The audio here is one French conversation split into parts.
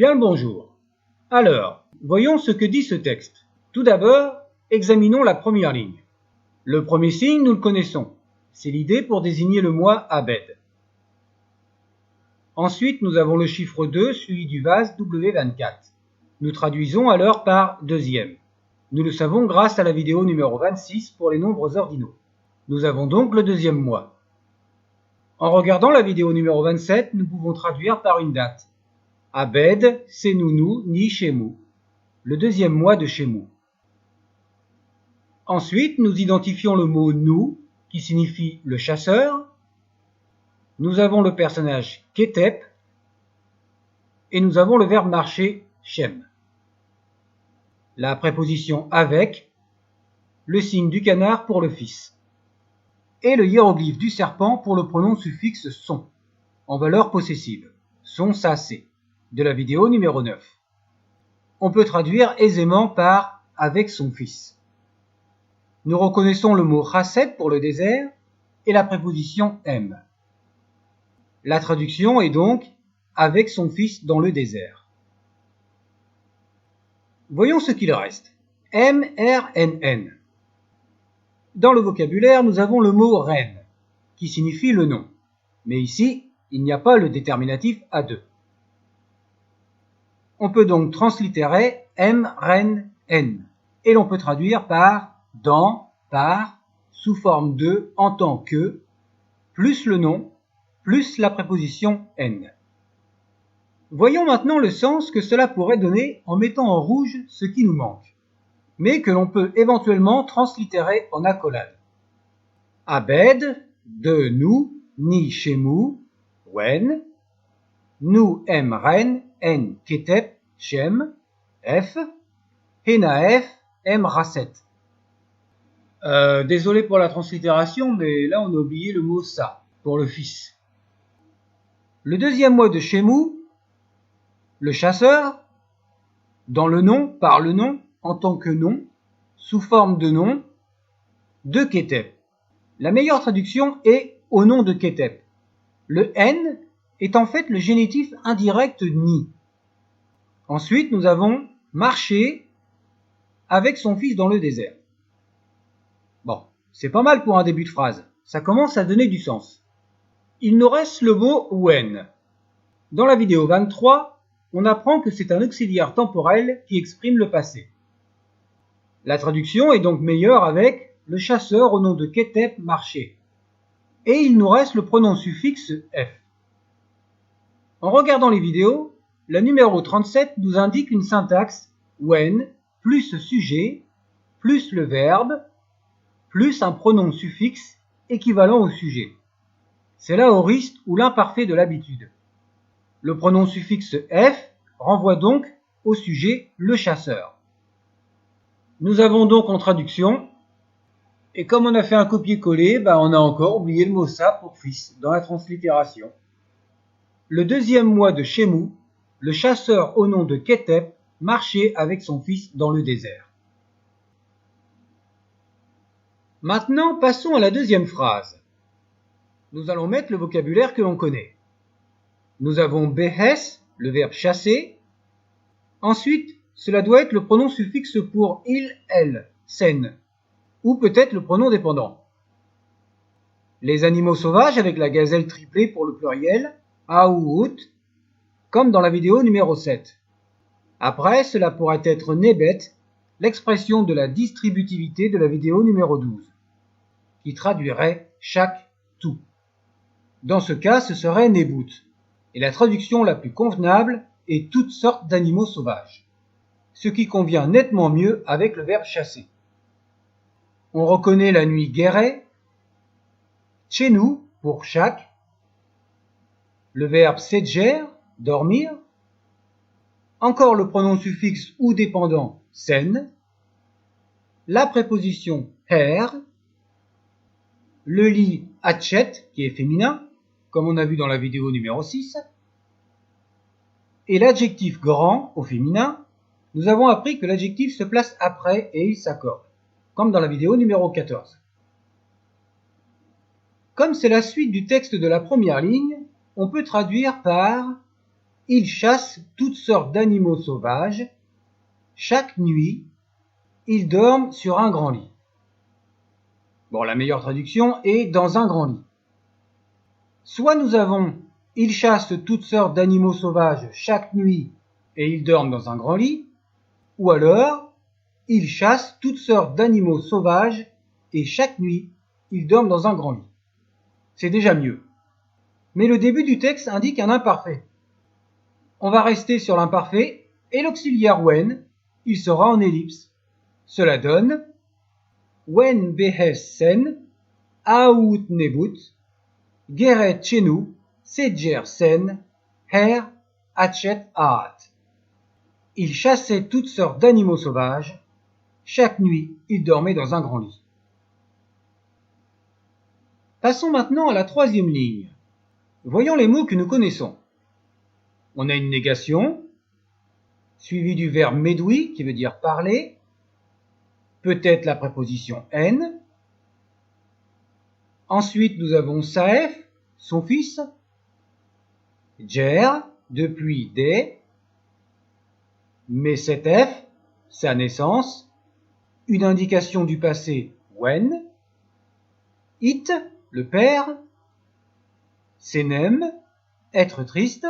Bien le bonjour. Alors, voyons ce que dit ce texte. Tout d'abord, examinons la première ligne. Le premier signe, nous le connaissons. C'est l'idée pour désigner le mois Abed. Ensuite, nous avons le chiffre 2 suivi du vase W24. Nous traduisons alors par deuxième. Nous le savons grâce à la vidéo numéro 26 pour les nombres ordinaux. Nous avons donc le deuxième mois. En regardant la vidéo numéro 27, nous pouvons traduire par une date. Abed, Senunu, ni Shemu, le deuxième mois de Shemu. Ensuite, nous identifions le mot nous, qui signifie le chasseur. Nous avons le personnage Ketep, et nous avons le verbe marcher Shem. La préposition avec, le signe du canard pour le fils, et le hiéroglyphe du serpent pour le pronom suffixe son, en valeur possessive, son sasé, de la vidéo numéro 9. On peut traduire aisément par avec son fils. Nous reconnaissons le mot chasset pour le désert et la préposition m. La traduction est donc avec son fils dans le désert. Voyons ce qu'il reste. M-R-N-N. Dans le vocabulaire, nous avons le mot reine, qui signifie le nom. Mais ici, il n'y a pas le déterminatif à deux. On peut donc translittérer M, ren, n. Et l'on peut traduire par dans, par, sous forme de, en tant que, plus le nom, plus la préposition n. Voyons maintenant le sens que cela pourrait donner en mettant en rouge ce qui nous manque, mais que l'on peut éventuellement translittérer en accolade. Abed, de nous, ni Shemu, wen, nous em ren, en ketep, shem, f, henaef, em raset. Désolé pour la translittération, mais là on a oublié le mot sa, pour le fils. Le deuxième mois de Shemu, le chasseur, dans le nom, par le nom, en tant que nom, sous forme de nom, de Ketep. La meilleure traduction est au nom de Ketep. Le N est en fait le génitif indirect ni. Ensuite, nous avons marché avec son fils dans le désert. Bon, c'est pas mal pour un début de phrase. Ça commence à donner du sens. Il nous reste le mot when. Dans la vidéo 23, on apprend que c'est un auxiliaire temporel qui exprime le passé. La traduction est donc meilleure avec le chasseur au nom de Ketep marché. Et il nous reste le pronom suffixe f. En regardant les vidéos, la numéro 37 nous indique une syntaxe when plus sujet plus le verbe plus un pronom suffixe équivalent au sujet. C'est l'aoriste ou l'imparfait de l'habitude. Le pronom suffixe f renvoie donc au sujet le chasseur. Nous avons donc en traduction, et comme on a fait un copier-coller, on a encore oublié le mot ça pour fils dans la translittération. Le deuxième mois de Shemu, le chasseur au nom de Ketep marchait avec son fils dans le désert. Maintenant, passons à la deuxième phrase. Nous allons mettre le vocabulaire que l'on connaît. Nous avons behes, le verbe chasser. Ensuite, cela doit être le pronom suffixe pour il, elle, sen, ou peut-être le pronom dépendant. Les animaux sauvages avec la gazelle triplée pour le pluriel, aout, comme dans la vidéo numéro 7. Après, cela pourrait être nebet, l'expression de la distributivité de la vidéo numéro 12, qui traduirait chaque tout. Dans ce cas, ce serait nebout. Et la traduction la plus convenable est toutes sortes d'animaux sauvages, ce qui convient nettement mieux avec le verbe chasser. On reconnaît la nuit guéret, tchenu pour chaque, le verbe sedger, dormir, encore le pronom suffixe ou dépendant sen, la préposition her, le lit hatchet qui est féminin, comme on a vu dans la vidéo numéro 6, et l'adjectif grand au féminin. Nous avons appris que l'adjectif se place après et il s'accorde, comme dans la vidéo numéro 14. Comme c'est la suite du texte de la première ligne, on peut traduire par il chasse toutes sortes d'animaux sauvages. Chaque nuit, il dorme sur un grand lit. Bon, la meilleure traduction est dans un grand lit. Soit nous avons il chasse toutes sortes d'animaux sauvages chaque nuit et il dorme dans un grand lit, ou alors il chasse toutes sortes d'animaux sauvages et chaque nuit il dorme dans un grand lit. C'est déjà mieux. Mais le début du texte indique un imparfait. On va rester sur l'imparfait et l'auxiliaire when, il sera en ellipse. Cela donne when behes sen, aout nebut, geret chenu, sedger sen, her hachet aat. Il chassait toutes sortes d'animaux sauvages. Chaque nuit, il dormait dans un grand lit. Passons maintenant à la troisième ligne. Voyons les mots que nous connaissons. On a une négation, suivie du verbe medoui, qui veut dire parler, peut-être la préposition n. Ensuite, nous avons saef, son fils, jer, depuis des, mesetef, sa naissance, une indication du passé when, it, le père, senem, être triste,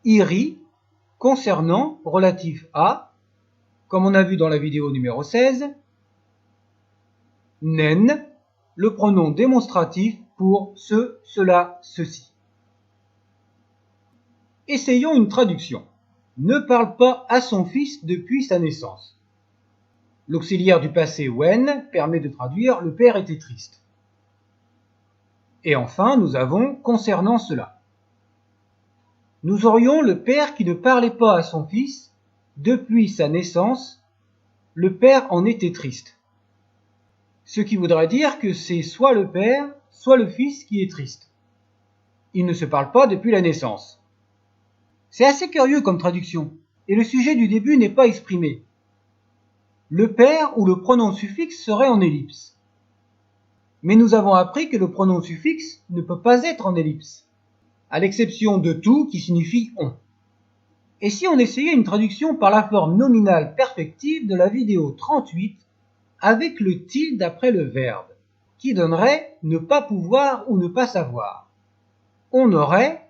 iri, concernant, relatif à, comme on a vu dans la vidéo numéro 16, nen, le pronom démonstratif pour ce, cela, ceci. Essayons une traduction. Ne parle pas à son fils depuis sa naissance. L'auxiliaire du passé when permet de traduire le père était triste. Et enfin, nous avons concernant cela. Nous aurions le père qui ne parlait pas à son fils depuis sa naissance. Le père en était triste. Ce qui voudrait dire que c'est soit le père, soit le fils qui est triste. Ils ne se parlent pas depuis la naissance. C'est assez curieux comme traduction, et le sujet du début n'est pas exprimé. Le père ou le pronom suffixe serait en ellipse. Mais nous avons appris que le pronom suffixe ne peut pas être en ellipse, à l'exception de tout qui signifie on. Et si on essayait une traduction par la forme nominale perfective de la vidéo 38 avec le tilde après le verbe, qui donnerait ne pas pouvoir ou ne pas savoir. On aurait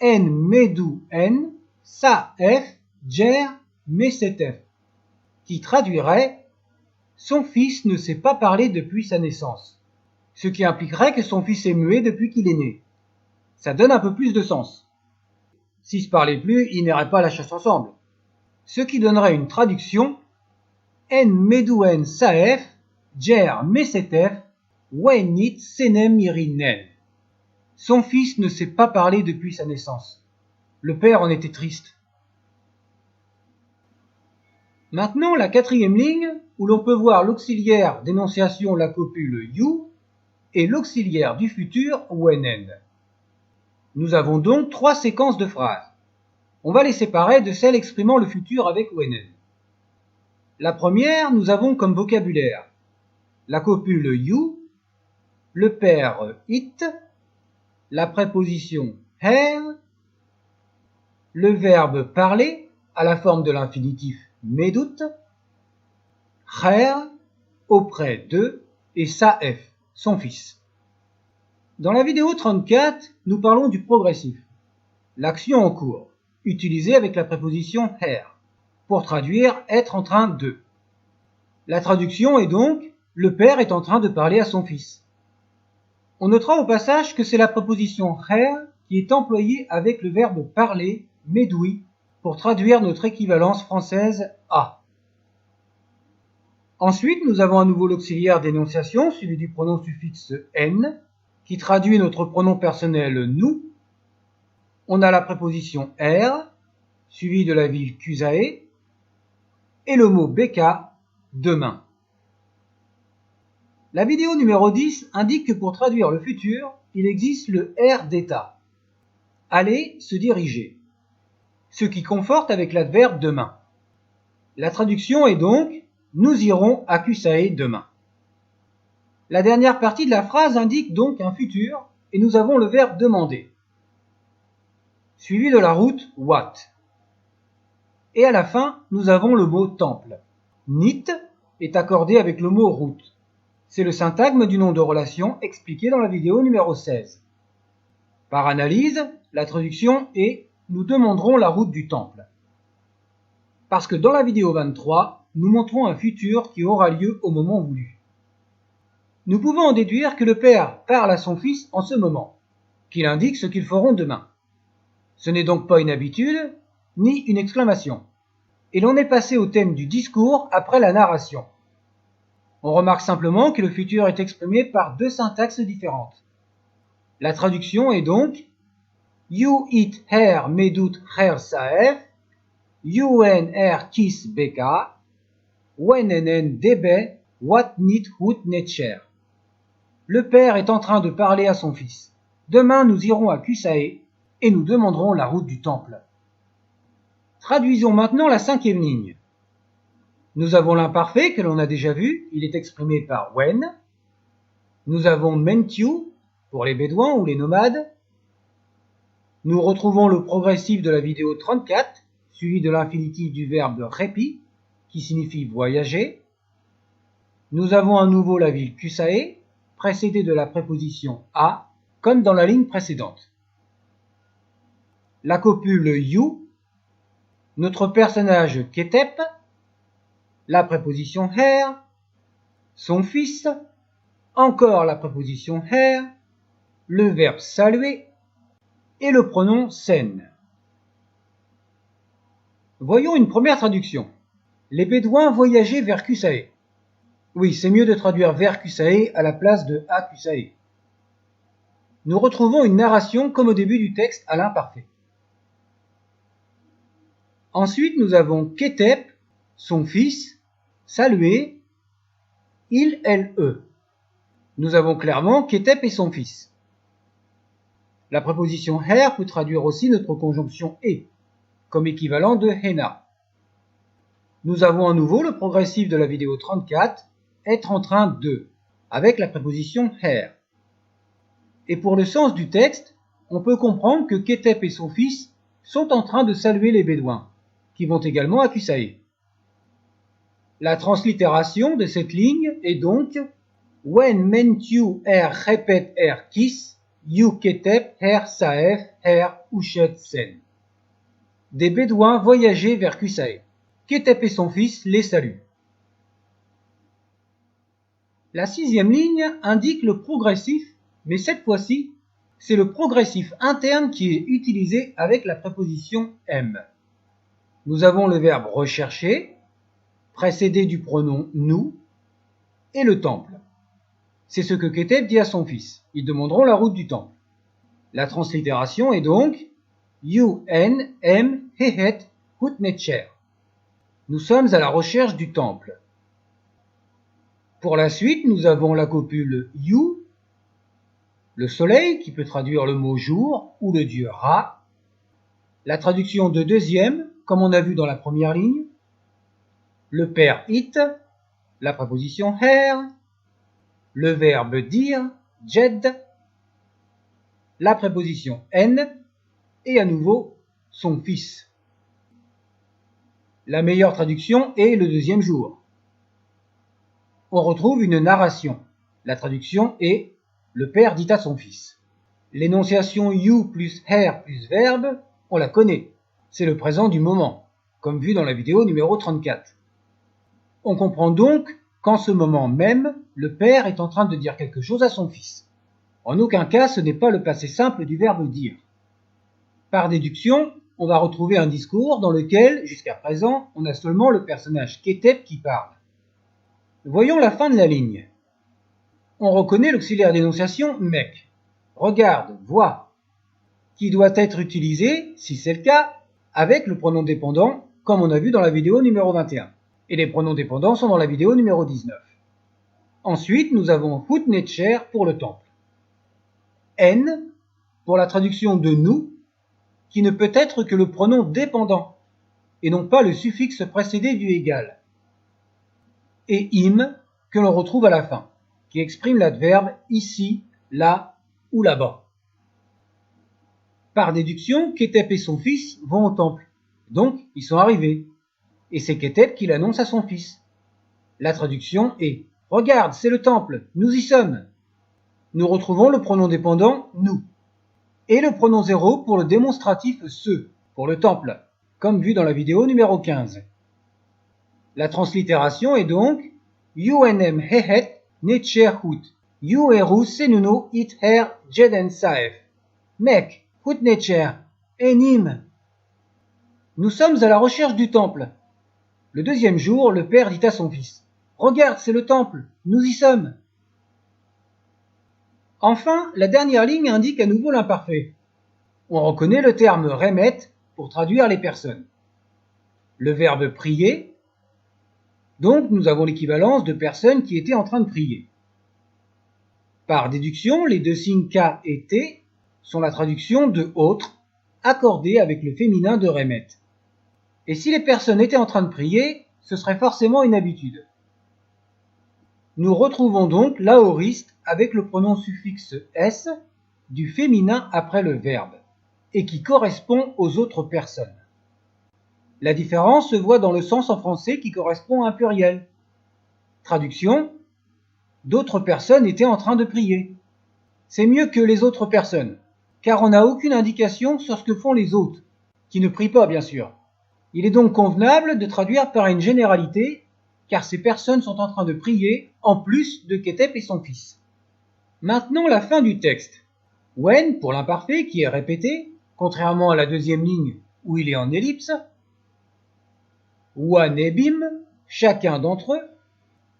en medou en, sa f, jer, mesetef, qui traduirait son fils ne sait pas parler depuis sa naissance, ce qui impliquerait que son fils est muet depuis qu'il est né. Ça donne un peu plus de sens. S'il ne se parlait plus, ils n'iraient pas à la chasse ensemble. Ce qui donnerait une traduction en medouen saef, jer mesetef, wenit senem irinen. Son fils ne sait pas parler depuis sa naissance. Le père en était triste. Maintenant, la quatrième ligne, où l'on peut voir l'auxiliaire d'énonciation la copule you et l'auxiliaire du futur wenen. Nous avons donc trois séquences de phrases. On va les séparer de celles exprimant le futur avec wenen. La première, nous avons comme vocabulaire la copule you, le père it, la préposition her, le verbe parler à la forme de l'infinitif medut, her, auprès de, et saef, son fils. Dans la vidéo 34, nous parlons du progressif, l'action en cours, utilisée avec la préposition her, pour traduire être en train de. La traduction est donc le père est en train de parler à son fils. On notera au passage que c'est la préposition her qui est employée avec le verbe parler, medoui, pour traduire notre équivalence française à. Ensuite, nous avons à nouveau l'auxiliaire d'énonciation suivi du pronom suffixe n, qui traduit notre pronom personnel nous. On a la préposition r, suivie de la ville Kusae, et le mot beka, demain. La vidéo numéro 10 indique que pour traduire le futur, il existe le R d'état. Aller, se diriger. Ce qui conforte avec l'adverbe demain. La traduction est donc nous irons à Kusae demain. La dernière partie de la phrase indique donc un futur et nous avons le verbe demander. suivi de la route what. Et à la fin, nous avons le mot temple. Nit est accordé avec le mot route. C'est le syntagme du nom de relation expliqué dans la vidéo numéro 16. Par analyse, la traduction est « Nous demanderons la route du temple ». Parce que dans la vidéo 23, nous montrons un futur qui aura lieu au moment voulu. Nous pouvons en déduire que le père parle à son fils en ce moment, qu'il indique ce qu'ils feront demain. Ce n'est donc pas une habitude, ni une exclamation. Et l'on est passé au thème du discours après la narration. On remarque simplement que le futur est exprimé par deux syntaxes différentes. La traduction est donc « You eat her medut her saef » UN kiss beka, wenenen debe, wat nit hut netcher. Le père est en train de parler à son fils. Demain, nous irons à Kusae et nous demanderons la route du temple. Traduisons maintenant la cinquième ligne. Nous avons l'imparfait que l'on a déjà vu, il est exprimé par when. Nous avons mentiu pour les bédouins ou les nomades. Nous retrouvons le progressif de la vidéo 34, suivi de l'infinitif du verbe repi, qui signifie voyager. Nous avons à nouveau la ville Kusae, précédée de la préposition a, comme dans la ligne précédente. La copule you, notre personnage Ketep, la préposition her, son fils, encore la préposition her, le verbe saluer et le pronom sen. Voyons une première traduction. Les Bédouins voyageaient vers Kusae. Oui, c'est mieux de traduire vers Kusae à la place de à Kusae. Nous retrouvons une narration comme au début du texte à l'imparfait. Ensuite, nous avons Ketep, son fils, saluer, il, elle, eux. Nous avons clairement Ketep et son fils. La préposition her peut traduire aussi notre conjonction et, comme équivalent de Hena. Nous avons à nouveau le progressif de la vidéo 34, être en train de, avec la préposition her. Et pour le sens du texte, on peut comprendre que Ketep et son fils sont en train de saluer les Bédouins, qui vont également à Kusae. La translittération de cette ligne est donc When mentiu repet kiss, you Ketep saef ushet sen. Des Bédouins voyageaient vers Kusae. Ketep et son fils les saluent. La sixième ligne indique le progressif, mais cette fois-ci, c'est le progressif interne qui est utilisé avec la préposition M. Nous avons le verbe rechercher, précédé du pronom nous, et le temple. C'est ce que Ketep dit à son fils. Ils demanderont la route du temple. La translittération est donc You en em hehet hut netcher. Nous sommes à la recherche du temple. Pour la suite, nous avons la copule you, le soleil qui peut traduire le mot jour ou le dieu Ra. La traduction de deuxième, comme on a vu dans la première ligne. Le père it, la préposition her, le verbe dire, jed, la préposition en, et à nouveau son fils. La meilleure traduction est le deuxième jour. On retrouve une narration. La traduction est le père dit à son fils. L'énonciation you plus her plus verbe, on la connaît. C'est le présent du moment, comme vu dans la vidéo numéro 34. On comprend donc qu'en ce moment même, le père est en train de dire quelque chose à son fils. En aucun cas, ce n'est pas le passé simple du verbe dire. Par déduction, on va retrouver un discours dans lequel, jusqu'à présent, on a seulement le personnage Ketep qui parle. Voyons la fin de la ligne. On reconnaît l'auxiliaire d'énonciation mec. Regarde, vois, qui doit être utilisé, si c'est le cas, avec le pronom dépendant, comme on a vu dans la vidéo numéro 21. Et les pronoms dépendants sont dans la vidéo numéro 19. Ensuite, nous avons hut netcher pour le temple. En pour la traduction de nous, qui ne peut être que le pronom dépendant, et non pas le suffixe précédé du égal. Et im, que l'on retrouve à la fin, qui exprime l'adverbe ici, là ou là-bas. Par déduction, Kétep et son fils vont au temple. Donc, ils sont arrivés. Et c'est Kétep qui l'annonce à son fils. La traduction est « Regarde, c'est le temple, nous y sommes ». Nous retrouvons le pronom dépendant « nous » et le pronom 0 pour le démonstratif « ce » pour le temple, comme vu dans la vidéo numéro 15. La translittération est donc « UNM hehet necher hut, eru senuno it her jeden saef, mek hut necher, enim ». Nous sommes à la recherche du temple. Le deuxième jour, le père dit à son fils « Regarde, c'est le temple, nous y sommes ». Enfin, la dernière ligne indique à nouveau l'imparfait. On reconnaît le terme « remet » pour traduire les personnes. Le verbe « prier », donc nous avons l'équivalence de personnes qui étaient en train de prier. Par déduction, les deux signes K et T sont la traduction de « autre » accordée avec le féminin de « remet ». Et si les personnes étaient en train de prier, ce serait forcément une habitude. Nous retrouvons donc l'aoriste avec le pronom suffixe S du féminin après le verbe, et qui correspond aux autres personnes. La différence se voit dans le sens en français qui correspond à un pluriel. Traduction, d'autres personnes étaient en train de prier. C'est mieux que les autres personnes, car on n'a aucune indication sur ce que font les autres, qui ne prient pas bien sûr. Il est donc convenable de traduire par une généralité, car ces personnes sont en train de prier, en plus de Kétep et son fils. Maintenant la fin du texte. When pour l'imparfait qui est répété, contrairement à la deuxième ligne où il est en ellipse. Wanebim, chacun d'entre eux,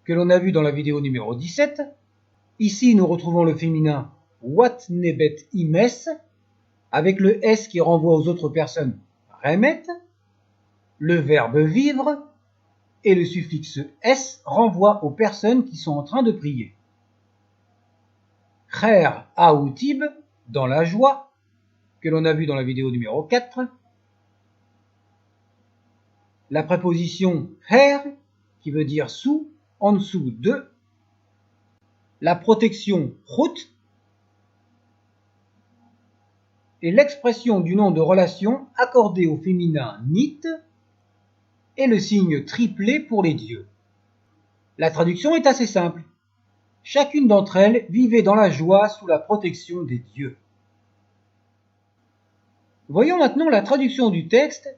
que l'on a vu dans la vidéo numéro 17. Ici nous retrouvons le féminin Watnebet imes, avec le S qui renvoie aux autres personnes, remet, le verbe vivre, et le suffixe S renvoie aux personnes qui sont en train de prier. Cher aoutib, dans la joie, que l'on a vu dans la vidéo numéro 4. La préposition her, qui veut dire sous, en dessous de. La protection route. Et l'expression du nom de relation accordée au féminin nit, et le signe triplé pour les dieux. La traduction est assez simple. Chacune d'entre elles vivait dans la joie sous la protection des dieux. Voyons maintenant la traduction du texte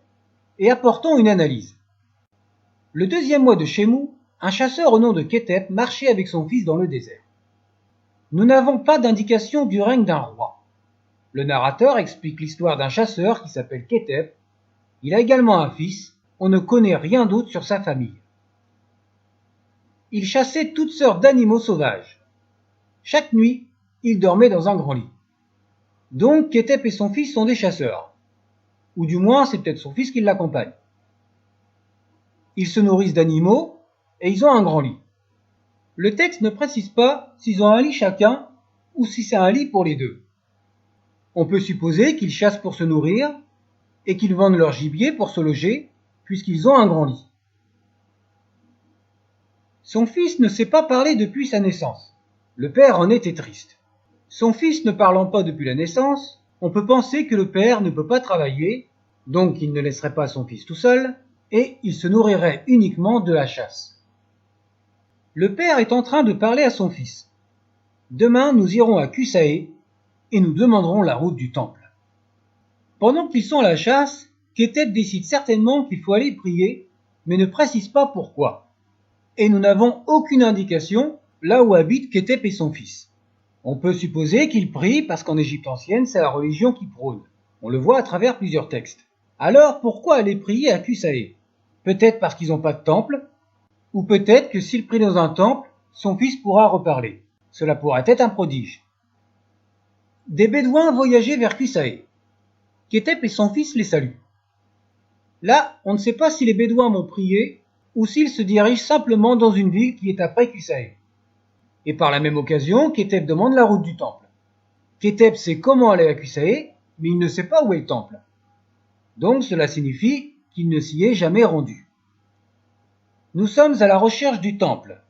et apportons une analyse. Le deuxième mois de Shemu, un chasseur au nom de Kétep marchait avec son fils dans le désert. Nous n'avons pas d'indication du règne d'un roi. Le narrateur explique l'histoire d'un chasseur qui s'appelle Kétep. Il a également un fils. On ne connaît rien d'autre sur sa famille. Il chassait toutes sortes d'animaux sauvages. Chaque nuit, il dormait dans un grand lit. Donc Kétep et son fils sont des chasseurs. Ou du moins, c'est peut-être son fils qui l'accompagne. Ils se nourrissent d'animaux et ils ont un grand lit. Le texte ne précise pas s'ils ont un lit chacun ou si c'est un lit pour les deux. On peut supposer qu'ils chassent pour se nourrir et qu'ils vendent leur gibier pour se loger, puisqu'ils ont un grand lit. Son fils ne sait pas parler depuis sa naissance. Le père en était triste. Son fils ne parlant pas depuis la naissance, on peut penser que le père ne peut pas travailler, donc il ne laisserait pas son fils tout seul, et il se nourrirait uniquement de la chasse. Le père est en train de parler à son fils. Demain, nous irons à Kusae et nous demanderons la route du temple. Pendant qu'ils sont à la chasse, Kétep décide certainement qu'il faut aller prier, mais ne précise pas pourquoi. Et nous n'avons aucune indication là où habitent Kétep et son fils. On peut supposer qu'ils prient parce qu'en Égypte ancienne, c'est la religion qui prône. On le voit à travers plusieurs textes. Alors pourquoi aller prier à Kusae? Peut-être parce qu'ils n'ont pas de temple, ou peut-être que s'il prie dans un temple, son fils pourra reparler. Cela pourrait être un prodige. Des Bédouins voyageaient vers Kusae. Kétep et son fils les saluent. Là, on ne sait pas si les Bédouins vont prier ou s'ils se dirigent simplement dans une ville qui est après Kusae. Et par la même occasion, Kétep demande la route du temple. Kétep sait comment aller à Kusae, mais il ne sait pas où est le temple. Donc cela signifie qu'il ne s'y est jamais rendu. Nous sommes à la recherche du temple.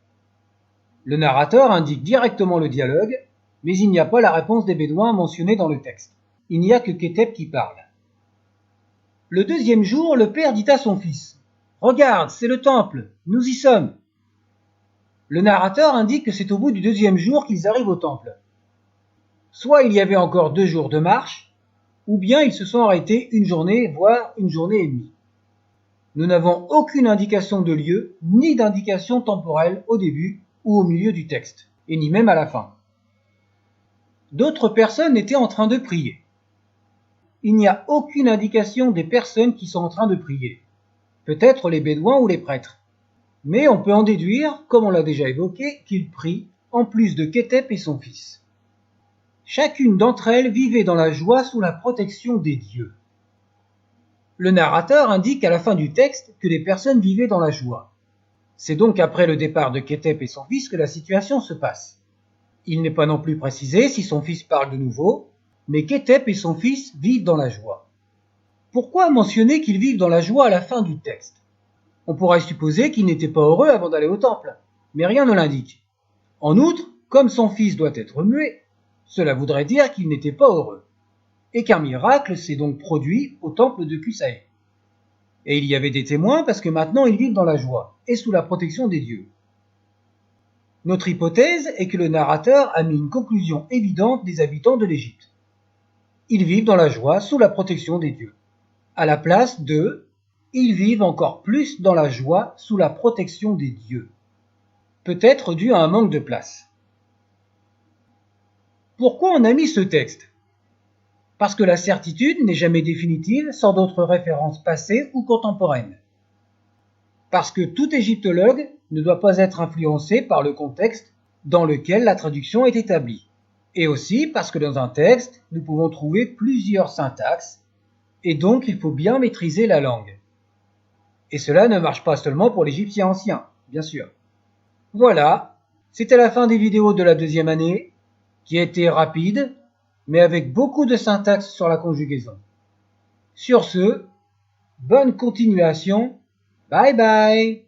Le narrateur indique directement le dialogue, mais il n'y a pas la réponse des Bédouins mentionnée dans le texte. Il n'y a que Ketep qui parle. Le deuxième jour, le père dit à son fils « Regarde, c'est le temple, nous y sommes !» Le narrateur indique que c'est au bout du deuxième jour qu'ils arrivent au temple. Soit il y avait encore 2 jours de marche, ou bien ils se sont arrêtés une journée, voire une journée et demie. Nous n'avons aucune indication de lieu, ni d'indication temporelle au début ou au milieu du texte, et ni même à la fin. D'autres personnes étaient en train de prier. Il n'y a aucune indication des personnes qui sont en train de prier. Peut-être les bédouins ou les prêtres. Mais on peut en déduire, comme on l'a déjà évoqué, qu'ils prient, en plus de Ketep et son fils. Chacune d'entre elles vivait dans la joie sous la protection des dieux. Le narrateur indique à la fin du texte que les personnes vivaient dans la joie. C'est donc après le départ de Ketep et son fils que la situation se passe. Il n'est pas non plus précisé si son fils parle de nouveau, mais Ketep et son fils vivent dans la joie. Pourquoi mentionner qu'ils vivent dans la joie à la fin du texte ? On pourrait supposer qu'ils n'étaient pas heureux avant d'aller au temple, mais rien ne l'indique. En outre, comme son fils doit être muet, cela voudrait dire qu'il n'était pas heureux, et qu'un miracle s'est donc produit au temple de Kusae. Et il y avait des témoins parce que maintenant ils vivent dans la joie, et sous la protection des dieux. Notre hypothèse est que le narrateur a mis une conclusion évidente des habitants de l'Égypte. Ils vivent dans la joie sous la protection des dieux. À la place de « ils vivent encore plus dans la joie sous la protection des dieux ». Peut-être dû à un manque de place. Pourquoi on a mis ce texte ? Parce que la certitude n'est jamais définitive sans d'autres références passées ou contemporaines. Parce que tout égyptologue ne doit pas être influencé par le contexte dans lequel la traduction est établie. Et aussi parce que dans un texte, nous pouvons trouver plusieurs syntaxes, et donc il faut bien maîtriser la langue. Et cela ne marche pas seulement pour l'égyptien ancien, bien sûr. Voilà, c'était la fin des vidéos de la 2e année, qui a été rapide, mais avec beaucoup de syntaxe sur la conjugaison. Sur ce, bonne continuation, bye bye!